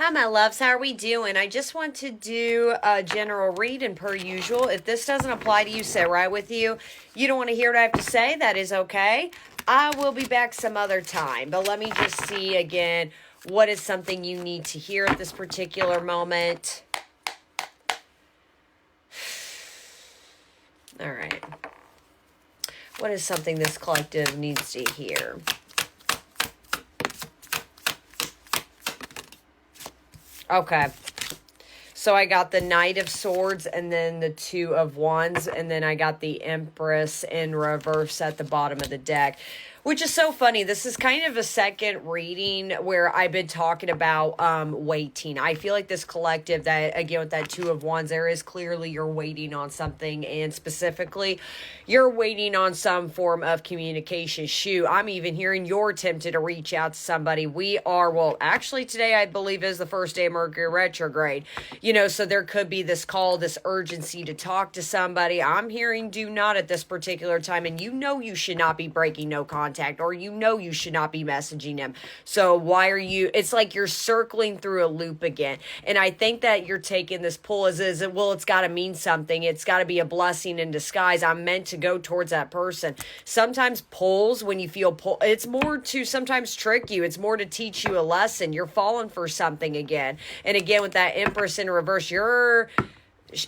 Hi, my loves. How are we doing? I just want to do a general read, and per usual, if this doesn't apply to you, say right with you. You don't want to hear what I have to say, that is okay. I will be back some other time, but let me just see again, what is something you need to hear at this particular moment? All right. What is something this collective needs to hear? Okay. So I got the Knight of Swords and then the Two of Wands. And then I got the Empress in reverse at the bottom of the deck. Which is so funny. This is kind of a second reading where I've been talking about waiting. I feel like this collective that, again, with that Two of Wands, there is clearly you're waiting on something. And specifically, you're waiting on some form of communication. Shoot, I'm even hearing you're tempted to reach out to somebody. We are, well, actually today I believe is the first day of Mercury retrograde. You know, so there could be this call, this urgency to talk to somebody. I'm hearing do not at this particular time. And you know you should not be breaking no contact. Or you know you should not be messaging him. So why are you, it's like you're circling through a loop again. And I think that you're taking this pull as well, it's got to mean something. It's got to be a blessing in disguise. I'm meant to go towards that person. Sometimes pulls, when you feel pull, it's more to sometimes trick you. It's more to teach you a lesson. You're falling for something again. And again, with that Empress in reverse,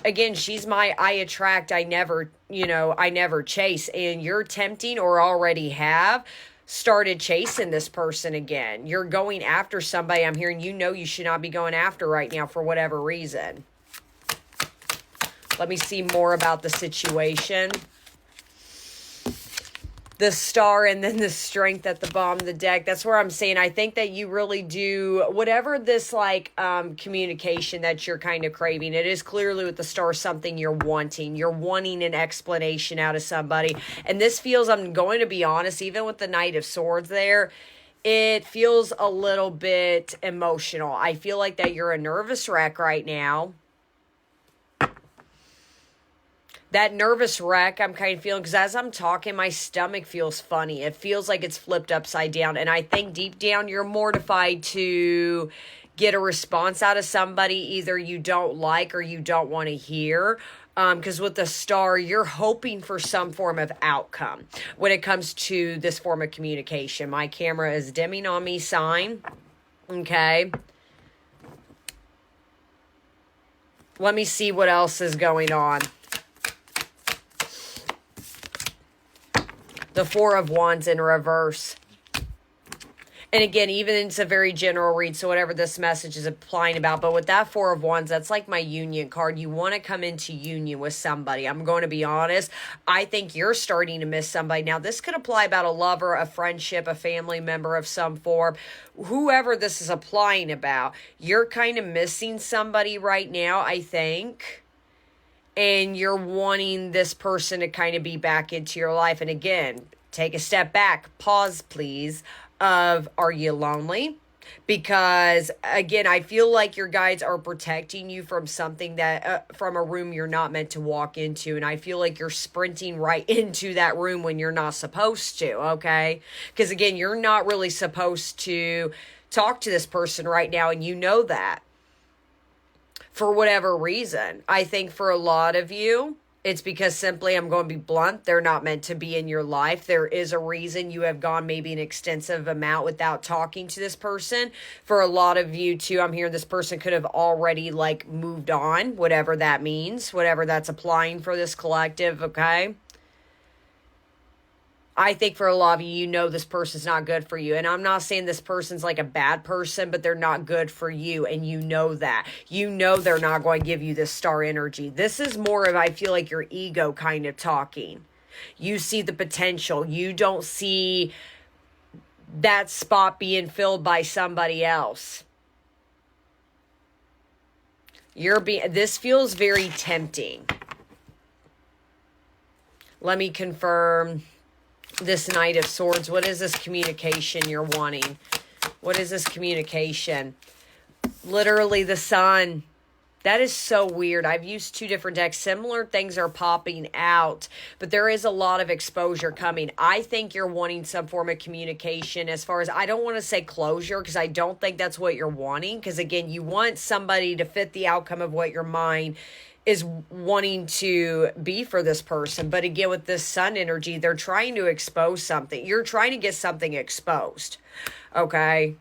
again, she's my I attract, I never chase. And you're tempting or already have started chasing this person again. You're going after somebody I'm hearing you should not be going after right now for whatever reason. Let me see more about the situation. The Star and then the Strength at the bottom of the deck. That's where I'm saying I think that you really do whatever this communication that you're kind of craving. It is clearly with the Star something you're wanting. You're wanting an explanation out of somebody. And this feels, I'm going to be honest, even with the Knight of Swords there, it feels a little bit emotional. I feel like that you're a nervous wreck right now. That nervous wreck I'm kind of feeling, because as I'm talking, my stomach feels funny. It feels like it's flipped upside down. And I think deep down, you're mortified to get a response out of somebody either you don't like or you don't want to hear. Because with the Star, you're hoping for some form of outcome when it comes to this form of communication. My camera is dimming on me, sign. Okay. Let me see what else is going on. The Four of Wands in reverse. And again, even it's a very general read, so whatever this message is applying about. But with that Four of Wands, that's like my union card. You want to come into union with somebody. I'm going to be honest. I think you're starting to miss somebody. Now, this could apply about a lover, a friendship, a family member of some form. Whoever this is applying about, you're kind of missing somebody right now, I think. And you're wanting this person to kind of be back into your life. And again, take a step back, pause, please, are you lonely? Because again, I feel like your guides are protecting you from something that, from a room you're not meant to walk into. And I feel like you're sprinting right into that room when you're not supposed to, okay? Because again, you're not really supposed to talk to this person right now, and you know that. For whatever reason. I think for a lot of you, it's because simply, I'm going to be blunt, they're not meant to be in your life. There is a reason you have gone maybe an extensive amount without talking to this person. For a lot of you too, I'm hearing this person could have already moved on, whatever that means, whatever that's applying for this collective, okay? I think for a lot of you, you know this person's not good for you. And I'm not saying this person's like a bad person, but they're not good for you. And you know that. You know they're not going to give you this Star energy. This is more of, I feel like, your ego kind of talking. You see the potential. You don't see that spot being filled by somebody else. This feels very tempting. Let me confirm. This Knight of Swords. What is this communication you're wanting? What is this communication? Literally the Sun. That is so weird. I've used two different decks. Similar things are popping out, but there is a lot of exposure coming. I think you're wanting some form of communication as far as, I don't want to say closure, because I don't think that's what you're wanting. Because again, you want somebody to fit the outcome of what your mind is wanting to be for this person. But again, with this sun energy, they're trying to expose something. You're trying to get something exposed. Okay?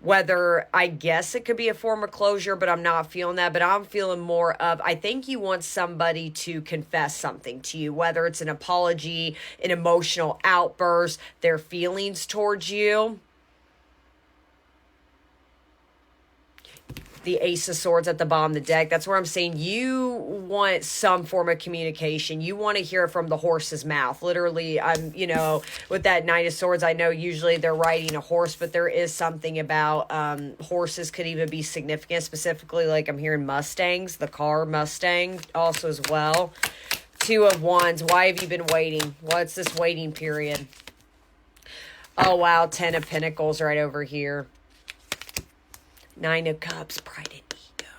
Whether, I guess it could be a form of closure, but I'm not feeling that. But I'm feeling more of, I think you want somebody to confess something to you, whether it's an apology, an emotional outburst, their feelings towards you. The Ace of Swords at the bottom of the deck. That's where I'm saying you want some form of communication. You want to hear it from the horse's mouth. Literally, with that Knight of Swords, I know usually they're riding a horse, but there is something about horses could even be significant. Specifically, like I'm hearing Mustangs, the car Mustang also as well. Two of Wands. Why have you been waiting? What's this waiting period? Oh, wow. 10 of Pentacles right over here. 9 of Cups, pride and ego.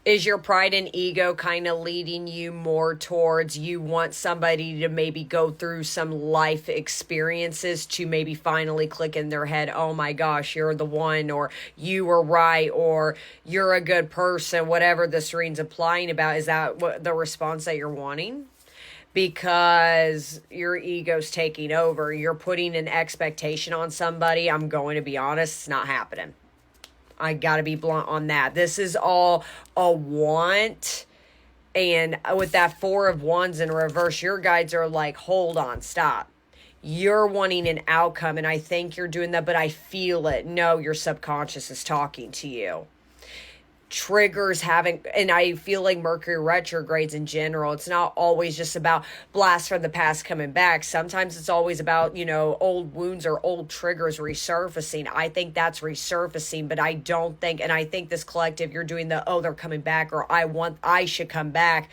Is your pride and ego kind of leading you more towards you want somebody to maybe go through some life experiences to maybe finally click in their head, oh my gosh, you're the one, or you were right, or you're a good person, whatever this reading's applying about? Is that what the response that you're wanting? Because your ego's taking over. You're putting an expectation on somebody. I'm going to be honest, it's not happening. I got to be blunt on that. This is all a want. And with that 4 of Wands in reverse, your guides are like, hold on, stop. You're wanting an outcome, and I think you're doing that, but I feel it. No, your subconscious is talking to you. Triggers haven't, and I feel like Mercury retrogrades in general, it's not always just about blasts from the past coming back. Sometimes it's always about, old wounds or old triggers resurfacing. I think that's resurfacing, but I don't think, and I think this collective, you're doing the, oh, they're coming back, or I should come back.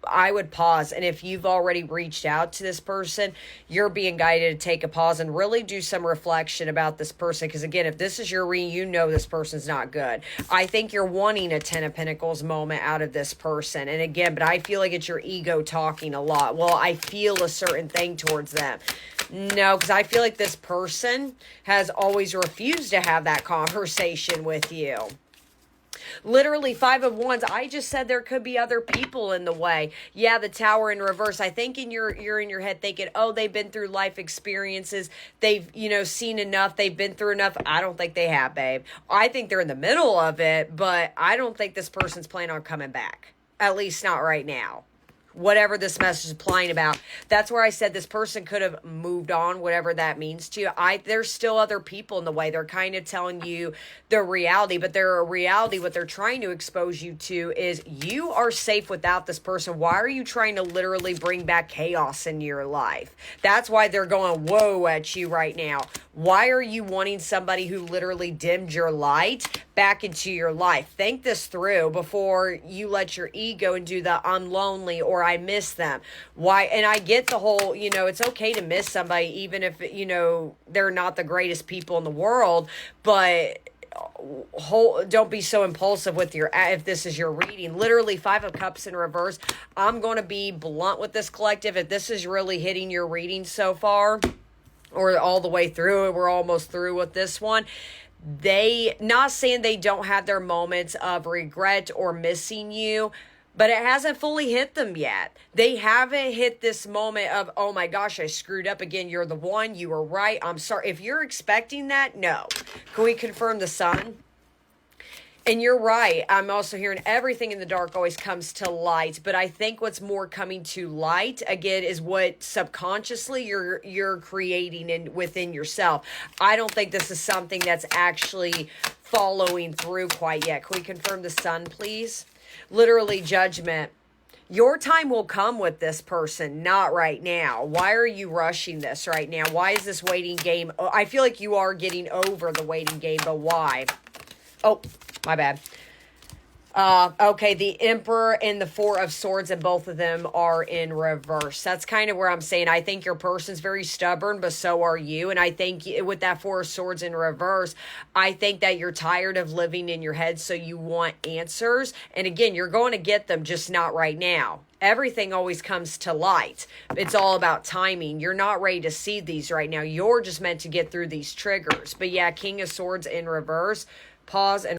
I would pause. And if you've already reached out to this person, you're being guided to take a pause and really do some reflection about this person. Because again, if this is your reading, you know this person's not good. I think you're wanting a 10 of Pentacles moment out of this person. And again, but I feel like it's your ego talking a lot. Well, I feel a certain thing towards them. No, because I feel like this person has always refused to have that conversation with you. Literally 5 of Wands. I just said there could be other people in the way. Yeah, the Tower in reverse. I think you're in your head thinking, oh, they've been through life experiences. They've, seen enough. They've been through enough. I don't think they have, babe. I think they're in the middle of it, but I don't think this person's planning on coming back. At least not right now. Whatever this message is applying about. That's where I said this person could have moved on, whatever that means to you. There's still other people in the way. They're kind of telling you the reality, but their reality, what they're trying to expose you to is you are safe without this person. Why are you trying to literally bring back chaos in your life? That's why they're going whoa at you right now. Why are you wanting somebody who literally dimmed your light back into your life? Think this through before you let your ego and do the I'm lonely or I miss them. Why? And I get the whole, it's okay to miss somebody even if, they're not the greatest people in the world, but don't be so impulsive with if this is your reading. Literally 5 of Cups in reverse. I'm going to be blunt with this collective. If this is really hitting your reading so far, or all the way through, we're almost through with this one. They, not saying they don't have their moments of regret or missing you, but it hasn't fully hit them yet. They haven't hit this moment of, oh my gosh, I screwed up again. You're the one. You were right. I'm sorry. If you're expecting that, no. Can we confirm the Sun? And you're right. I'm also hearing everything in the dark always comes to light. But I think what's more coming to light, again, is what subconsciously you're creating within yourself. I don't think this is something that's actually following through quite yet. Can we confirm the Sun, please? Literally Judgment. Your time will come with this person, not right now. Why are you rushing this right now? Why is this waiting game? I feel like you are getting over the waiting game, but why? Oh, my bad. Okay, the Emperor and the Four of Swords, and both of them are in reverse. That's kind of where I'm saying I think your person's very stubborn, but so are you. And I think with that Four of Swords in reverse, I think that you're tired of living in your head, so you want answers. And again, you're going to get them, just not right now. Everything always comes to light. It's all about timing. You're not ready to see these right now. You're just meant to get through these triggers. But yeah, King of Swords in reverse. Pause and